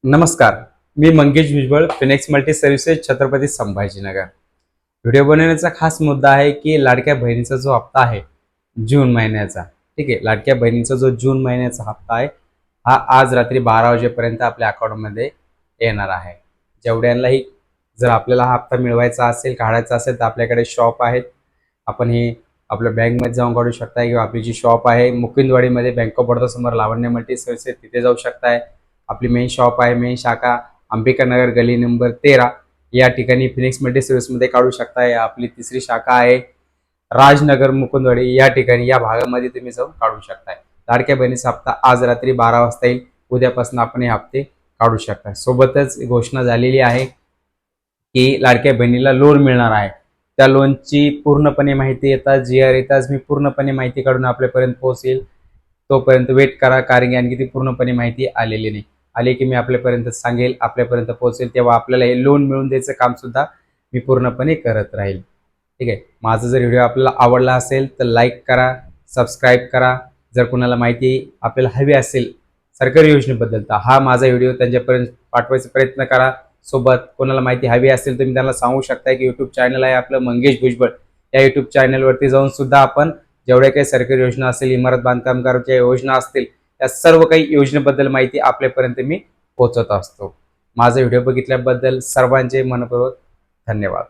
नमस्कार, मी Mangesh Bhujbal, Phoenix multi services, Chhatrapati Sambhajinagar. Video बनवण्याचा खास मुद्दा आहे की लाडक्या बहिणीचा जो हप्ता आहे जून महिन्याचा, ठीक आहे, लाडक्या बहिणीचा जो जून महिन्याचा हप्ता आहे हा आज रात्री 12 वाजेपर्यंत आपल्या अकाउंटमध्ये येणार आहे। जेवढ्यांनाही जर आपल्याला हा हप्ता मिळवायचा असेल, काढायचा असेल तर आपल्याकडे शॉप आहेत, आपण हे आपल्या बँकमध्ये जाऊन काढू शकताय किंवा आपली जी शॉप आहे मुकिंदवाडीमध्ये बँक ऑफ बडोदा समोर लावण्य मल्टी सर्व्हिसेस तिथे जाऊ शकताय। आपली मेन शॉप आहे, मेन शाखा अंबिका नगर गली नंबर 13 या ठिकाणी फिनिक्स मल्टी सर्व्हिसमध्ये काढू शकताय। आपली तिसरी शाखा आहे राजनगर मुकुंदवाडी या ठिकाणी, या भागामध्ये तुम्ही जाऊन काढू शकताय। लाडक्या बहिणीचा हप्ता आज रात्री 12 वाजता येईल। उद्यापासून आपण हे हप्ते काढू शकता। सोबतच घोषणा झालेली आहे की लाडक्या बहिणीला लोन मिळणार आहे। त्या लोनची पूर्णपणे माहिती येतात GR येताच मी पूर्णपणे माहिती काढून आपल्यापर्यंत पोहोचेल। तोपर्यंत वेट करा, कारण की आणखी ती पूर्णपणे माहिती आलेली नाही। आले की मी आपल्यापर्यंत सांगेल, आपल्यापर्यंत पोहोचेल तेव्हा आपल्याला हे लोन मिळवून द्यायचं काम सुद्धा मी पूर्णपणे करत राहील। ठीक आहे, माझा जर व्हिडिओ आपल्याला आवडला असेल तर लाईक करा, सबस्क्राईब करा। जर कोणाला माहिती आपल्याला हवी असेल सरकारी योजनेबद्दल तर हा माझा व्हिडिओ त्यांच्यापर्यंत पाठवायचा प्रयत्न करा। सोबत कोणाला माहिती हवी असेल तुम्ही त्यांना सांगू शकता की यूट्यूब चॅनल आहे आपलं मंगेश भुजबळ, या यूट्यूब चॅनलवरती जाऊन सुद्धा आपण जेवढ्या काही सरकारी योजना असतील, इमारत बांधकामगारांच्या योजना असतील, या सर्व काही योजनेबद्दल माहिती आपल्यापर्यंत मी पोहोचवत असतो। माझा व्हिडिओ बघितल्याबद्दल सर्वांचे मनपूर्वक धन्यवाद।